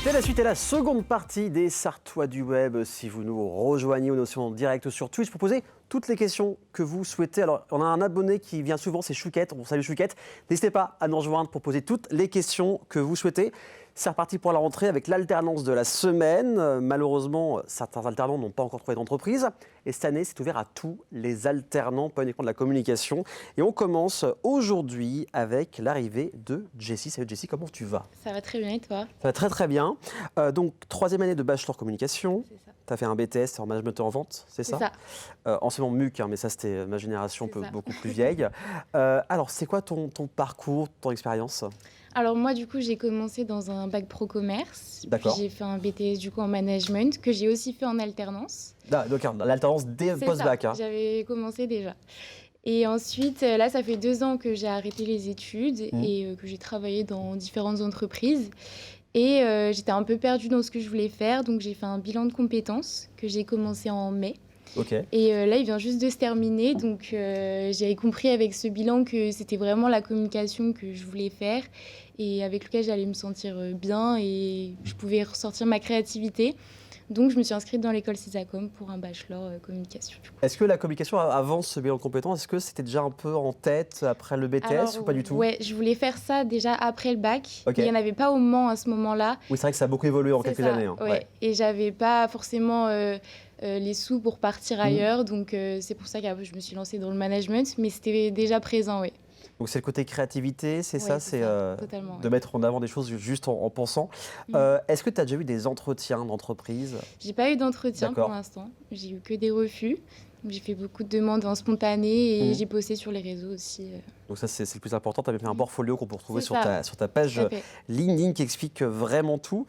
C'est la suite et la seconde partie des Sartois du Web. Si vous nous rejoignez aux notions en direct sur Twitch, pour poser toutes les questions que vous souhaitez. Alors, on a un abonné qui vient souvent, c'est Chouquette. On salue Chouquette. N'hésitez pas à nous rejoindre pour poser toutes les questions que vous souhaitez. C'est reparti pour la rentrée avec l'alternance de la semaine. Malheureusement, certains alternants n'ont pas encore trouvé d'entreprise. Et cette année, c'est ouvert à tous les alternants, pas uniquement de la communication. Et on commence aujourd'hui avec l'arrivée de Jessie. Salut Jessie, comment tu vas? Ça va très bien et toi? Ça va très très bien. Donc, troisième année de bachelor communication. C'est ça. Tu as fait un BTS en management en vente, c'est ça? Enseignement MUC, mais ça c'était ma génération beaucoup plus vieille. Alors, c'est quoi ton parcours, ton expérience? Alors moi du coup j'ai commencé dans un bac pro commerce, puis j'ai fait un BTS du coup en management que j'ai aussi fait en alternance. Donc l'alternance dès post-bac. Hein. J'avais commencé déjà. Et ensuite là ça fait 2 ans que j'ai arrêté les études et que j'ai travaillé dans différentes entreprises. Et j'étais un peu perdue dans ce que je voulais faire, donc j'ai fait un bilan de compétences que j'ai commencé en mai. Okay. Et là, il vient juste de se terminer, donc j'avais compris avec ce bilan que c'était vraiment la communication que je voulais faire et avec lequel j'allais me sentir bien et je pouvais ressortir ma créativité. Donc, je me suis inscrite dans l'école Césacom pour un bachelor communication. Est-ce que la communication, avant ce bilan de compétences, est-ce que c'était déjà un peu en tête après le BTS ou pas du tout? Ouais, je voulais faire ça déjà après le bac. Okay. Il n'y en avait pas au Mans à ce moment-là. Oui, c'est vrai que ça a beaucoup évolué en quelques années. Hein. Ouais. Et j'avais pas forcément les sous pour partir ailleurs. Donc, c'est pour ça que je me suis lancée dans le management. Mais c'était déjà présent, oui. Donc c'est le côté créativité, c'est ça, c'est de mettre en avant des choses juste en pensant. Est-ce que tu as déjà eu des entretiens d'entreprise? J'ai pas eu d'entretien pour l'instant, j'ai eu que des refus. J'ai fait beaucoup de demandes en spontané et j'ai posté sur les réseaux aussi. Donc ça c'est le plus important, tu as fait un portfolio qu'on peut retrouver sur ta page LinkedIn qui explique vraiment tout.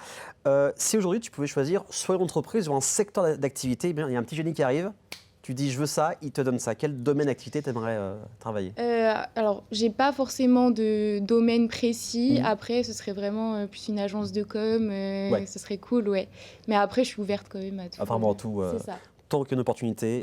Si aujourd'hui tu pouvais choisir soit une entreprise ou un secteur d'activité, il y a un petit génie qui arrive. Tu dis je veux ça, il te donne ça. Quel domaine d'activité tu aimerais travailler? Alors, j'ai pas forcément de domaine précis. Après, ce serait vraiment plus une agence de com. Ce serait cool, ouais. Mais après, je suis ouverte quand même à tout. Vraiment tout. C'est ça. Tant qu'une opportunité,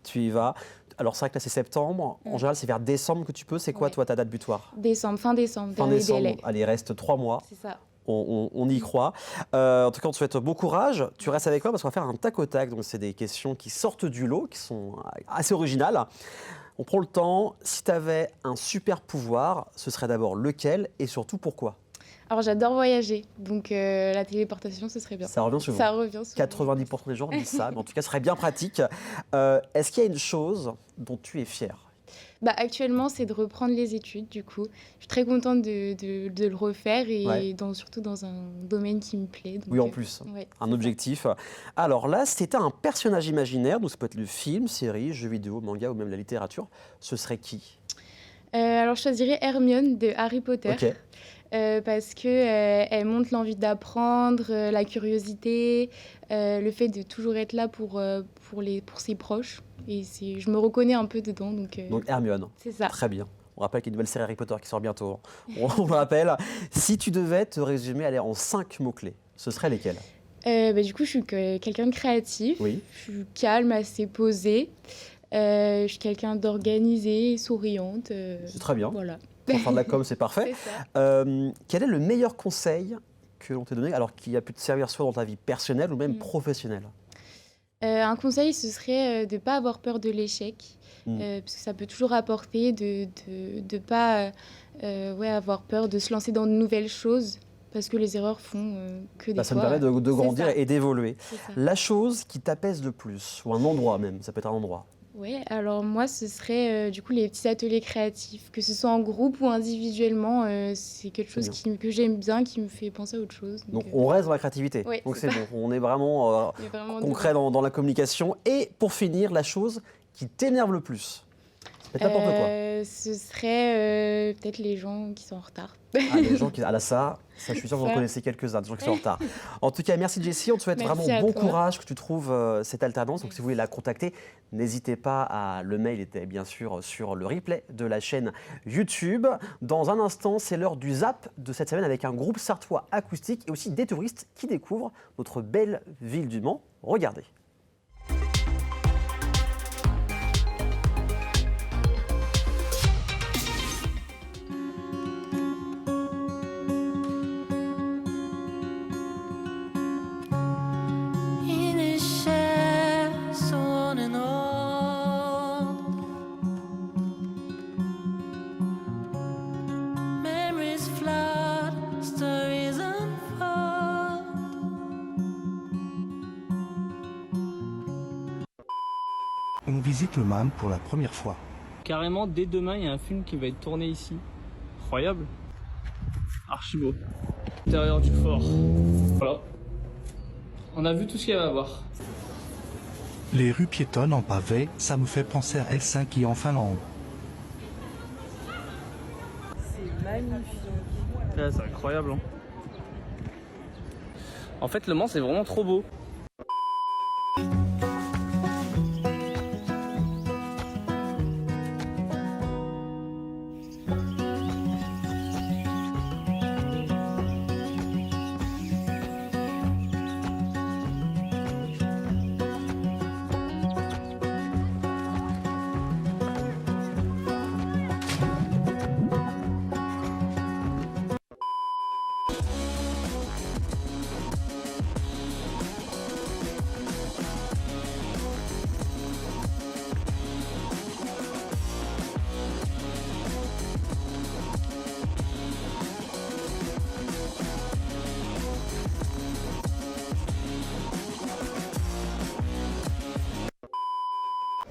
tu y vas. Alors, c'est vrai que là, c'est septembre. En général, c'est vers décembre que tu peux. C'est quoi, toi, ta date butoir? Décembre, fin décembre. Fin décembre. Allez, il reste 3 mois. C'est ça. On y croit. En tout cas, on te souhaite bon courage. Tu restes avec moi parce qu'on va faire un tac au tac. Donc, c'est des questions qui sortent du lot, qui sont assez originales. On prend le temps. Si tu avais un super pouvoir, ce serait d'abord lequel et surtout pourquoi? Alors, j'adore voyager. Donc, la téléportation, ce serait bien. Ça revient souvent. Ça revient souvent. 90% des gens disent ça. Mais en tout cas, ce serait bien pratique. Est-ce qu'il y a une chose dont tu es fière? Actuellement, c'est de reprendre les études, du coup. Je suis très contente de le refaire et surtout dans un domaine qui me plaît. Donc, oui, en plus, un objectif. Alors là, si c'était un personnage imaginaire, donc ça peut être le film, série, jeu vidéo, manga ou même la littérature, ce serait qui? Alors, je choisirais Hermione de Harry Potter. Okay. Parce qu'elle montre l'envie d'apprendre, la curiosité, le fait de toujours être là pour ses proches. Et je me reconnais un peu dedans. Donc Hermione, c'est ça. Très bien. On rappelle qu'il y a une nouvelle série Harry Potter qui sort bientôt. On le rappelle. Si tu devais te résumer en 5 mots-clés, ce seraient lesquels? Du coup, je suis quelqu'un de créatif. Oui. Je suis calme, assez posée. Je suis quelqu'un d'organisé, souriante. C'est très bien. Voilà. Pour faire de la com, c'est parfait. Quel est le meilleur conseil que l'on t'a donné, alors qu'il a pu te servir soit dans ta vie personnelle ou même professionnelle? Un conseil, ce serait de ne pas avoir peur de l'échec, parce que ça peut toujours apporter, de ne pas avoir peur de se lancer dans de nouvelles choses, parce que les erreurs font que des fois... Ça me permet de grandir et d'évoluer. La chose qui t'apaise le plus, ou un endroit même, ça peut être un endroit? Oui, alors moi, ce serait du coup les petits ateliers créatifs, que ce soit en groupe ou individuellement, c'est quelque chose que j'aime bien, qui me fait penser à autre chose. Donc on reste dans la créativité, donc c'est bon, on est vraiment concret dans la communication. Et pour finir, la chose qui t'énerve le plus, ça peut être n'importe quoi. Ce serait peut-être les gens qui sont en retard. Les gens qui... ça, je suis sûr que vous en connaissez quelques-uns, des gens qui sont en retard. En tout cas, merci Jessie, on te souhaite vraiment bon courage, que tu trouves cette alternance. Donc si vous voulez la contacter, n'hésitez pas à... Le mail était bien sûr sur le replay de la chaîne YouTube. Dans un instant, c'est l'heure du Zap de cette semaine avec un groupe sartois acoustique et aussi des touristes qui découvrent notre belle ville du Mans. Regardez. visite le MAM pour la première fois. Carrément, dès demain, il y a un film qui va être tourné ici. Incroyable. Archi beau. Intérieur du fort. Voilà. On a vu tout ce qu'il y avait à voir. Les rues piétonnes en pavé, ça me fait penser à Helsinki en Finlande. C'est magnifique. Ouais, c'est incroyable. Hein. En fait, Le Mans, c'est vraiment trop beau.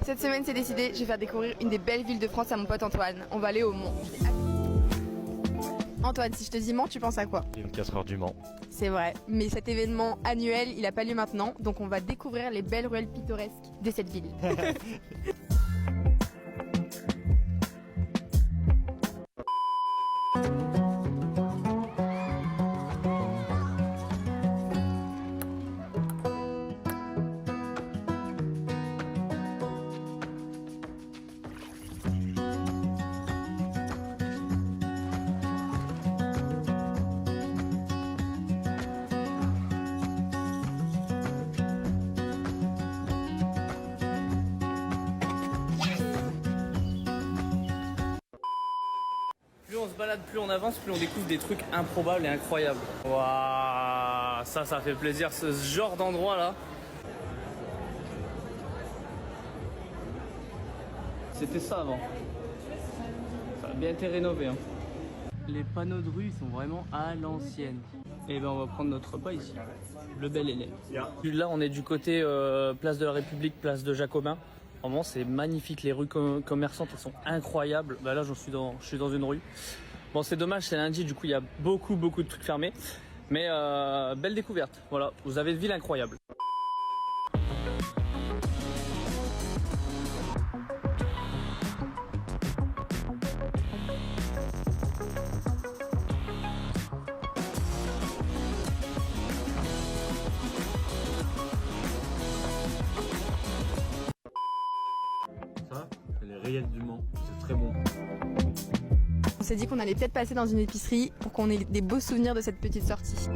Cette semaine, c'est décidé, je vais faire découvrir une des belles villes de France à mon pote Antoine. On va aller au Mans. Antoine, si je te dis Mans, tu penses à quoi? Les 24 heures du Mans. C'est vrai, mais cet événement annuel, il n'a pas lieu maintenant, donc on va découvrir les belles ruelles pittoresques de cette ville. Plus on se balade, plus on avance, plus on découvre des trucs improbables et incroyables. Waouh, ça fait plaisir, ce genre d'endroit là. C'était ça avant. Ça a bien été rénové. Hein. Les panneaux de rue sont vraiment à l'ancienne. Et ben on va prendre notre repas ici. Le bel élève. Là on est du côté place de la République, place de Jacobin. Vraiment c'est magnifique, les rues commerçantes elles sont incroyables. Bah là je suis dans une rue. Bon c'est dommage, c'est lundi, du coup il y a beaucoup de trucs fermés. Mais belle découverte, voilà, vous avez une ville incroyable. Ça, c'est les rayettes du Mans. C'est très bon. On s'est dit qu'on allait peut-être passer dans une épicerie pour qu'on ait des beaux souvenirs de cette petite sortie.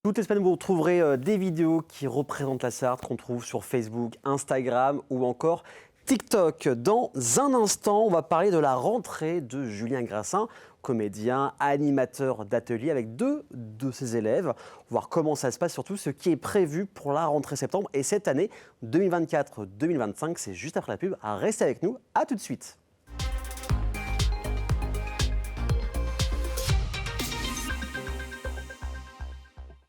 Toutes les semaines, vous retrouverez des vidéos qui représentent la Sarthe qu'on trouve sur Facebook, Instagram ou encore TikTok. Dans un instant, on va parler de la rentrée de Julien Grassin, comédien, animateur d'atelier avec deux de ses élèves. Voir comment ça se passe, surtout ce qui est prévu pour la rentrée septembre. Et cette année, 2024-2025, c'est juste après la pub. Restez avec nous, à tout de suite.